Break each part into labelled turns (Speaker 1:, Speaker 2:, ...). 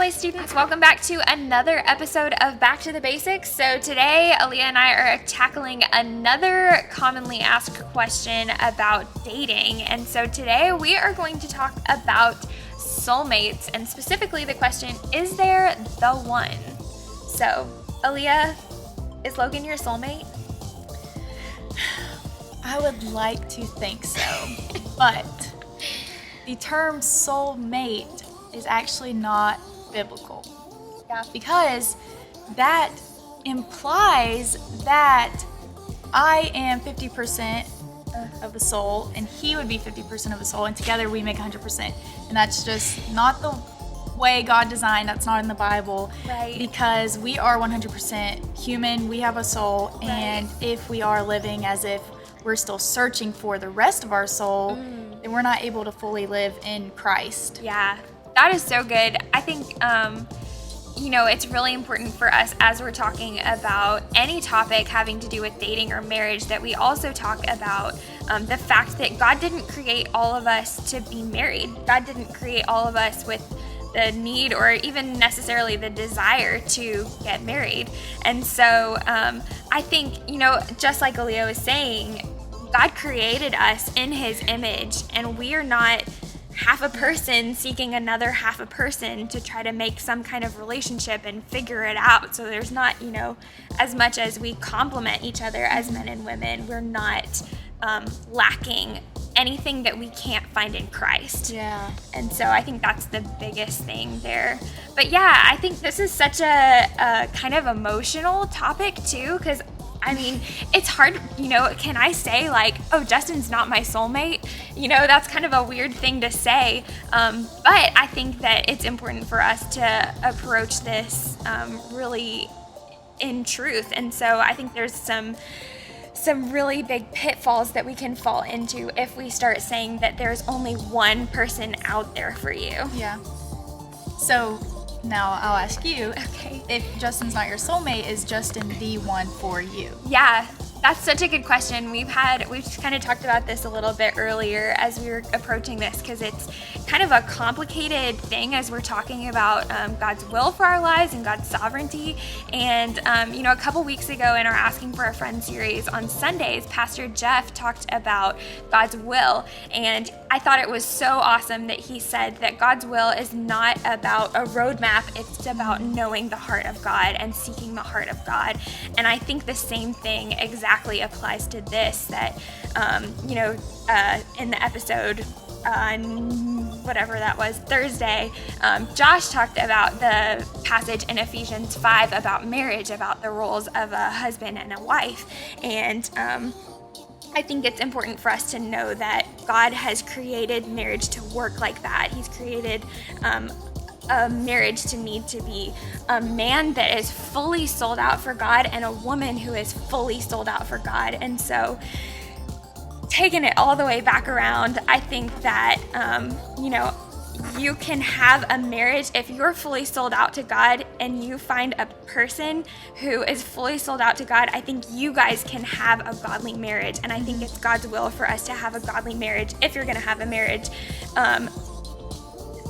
Speaker 1: Life students, welcome back to another episode of Back to the Basics. So today, Aleah and I are tackling another commonly asked question about dating. And so today we are going to talk about soulmates, and specifically the question, is there the one? So, Aleah, is Logan your soulmate?
Speaker 2: I would like to think so, but the term soulmate is actually not biblical.
Speaker 1: Yeah.
Speaker 2: Because that implies that I am 50% of a soul and he would be 50% of a soul, and together we make 100%. And that's just not the way God designed. That's not in the Bible.
Speaker 1: Right.
Speaker 2: Because we are 100% human, we have a soul,
Speaker 1: Right.
Speaker 2: and if we are living as if we're still searching for the rest of our soul, then we're not able to fully live in Christ.
Speaker 1: Yeah, that is so good. I think, it's really important for us as we're talking about any topic having to do with dating or marriage that we also talk about the fact that God didn't create all of us to be married. God didn't create all of us with the need or even necessarily the desire to get married. And so I think, just like Aleah was saying, God created us in his image, and we are not half a person seeking another half a person to try to make some kind of relationship and figure it out. So there's not, as much as we complement each other as men and women, we're not lacking anything that we can't find in Christ.
Speaker 2: Yeah.
Speaker 1: And so I think that's the biggest thing there. But yeah, I think this is such a kind of emotional topic too, because it's hard, can I say oh, Justin's not my soulmate? That's kind of a weird thing to say. But I think that it's important for us to approach this really in truth. And so I think there's some really big pitfalls that we can fall into if we start saying that there's only one person out there for you.
Speaker 2: Yeah. So now I'll ask you,
Speaker 1: Okay.
Speaker 2: if Justin's not your soulmate, is Justin the one for you?
Speaker 1: Yeah, that's such a good question. We've kind of talked about this a little bit earlier as we were approaching this, because it's kind of a complicated thing as we're talking about God's will for our lives and God's sovereignty. And, a couple weeks ago in our Asking for a Friend series on Sundays, Pastor Jeff talked about God's will. And I thought it was so awesome that he said that God's will is not about a roadmap, it's about knowing the heart of God and seeking the heart of God. And I think the same thing exactly applies to this, that, in the episode whatever that was, Thursday, Josh talked about the passage in Ephesians 5 about marriage, about the roles of a husband and a wife. And I think it's important for us to know that God has created marriage to work like that. He's created a marriage to need to be a man that is fully sold out for God and a woman who is fully sold out for God. And so taking it all the way back around, I think that, you can have a marriage if you're fully sold out to God and you find a person who is fully sold out to God. I think you guys can have a godly marriage, and I think it's God's will for us to have a godly marriage if you're going to have a marriage.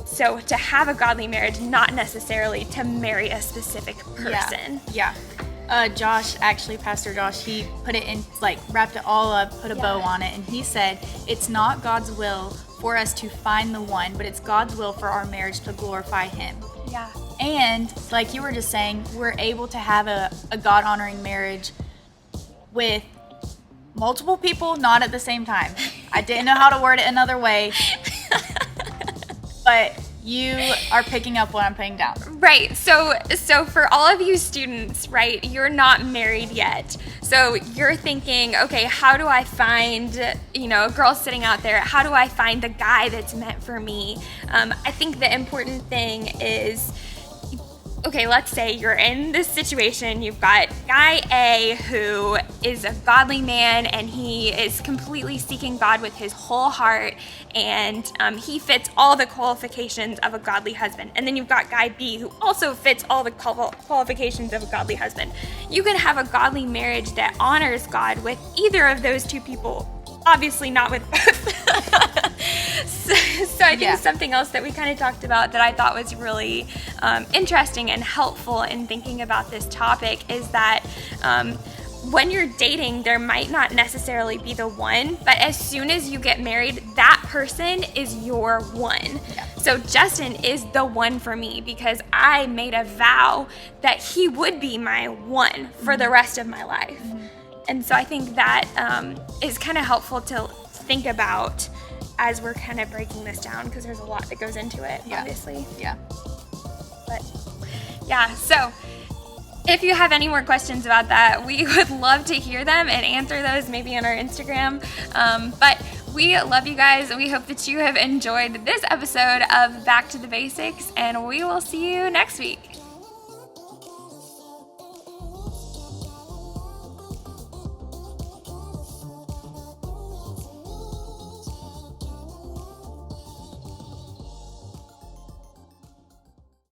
Speaker 1: So to have a godly marriage, not necessarily to marry a specific person.
Speaker 2: Yeah. Josh, actually, Pastor Josh, he put it in, wrapped it all up, put a bow on it, and he said, it's not God's will for us to find the one, but it's God's will for our marriage to glorify him.
Speaker 1: Yeah.
Speaker 2: And, like you were just saying, we're able to have a God-honoring marriage with multiple people, not at the same time. I didn't know how to word it another way, but you are picking up what I'm putting down.
Speaker 1: Right. So for all of you students, right, you're not married yet. So you're thinking, okay, how do I find, girls sitting out there, how do I find the guy that's meant for me? I think the important thing is, okay, let's say you're in this situation. You've got guy A who is a godly man and he is completely seeking God with his whole heart, and he fits all the qualifications of a godly husband. And then you've got guy B who also fits all the qualifications of a godly husband. You can have a godly marriage that honors God with either of those two people. Obviously not with both. So I think something else that we kind of talked about that I thought was really interesting and helpful in thinking about this topic is that when you're dating, there might not necessarily be the one, but as soon as you get married, that person is your one.
Speaker 2: Yeah.
Speaker 1: So Justin is the one for me because I made a vow that he would be my one for the rest of my life. And so I think that is kind of helpful to think about as we're kind of breaking this down, because there's a lot that goes into it, obviously.
Speaker 2: Yeah.
Speaker 1: But yeah, so if you have any more questions about that, we would love to hear them and answer those maybe on our Instagram. But we love you guys, and we hope that you have enjoyed this episode of Back to the Basics, and we will see you next week.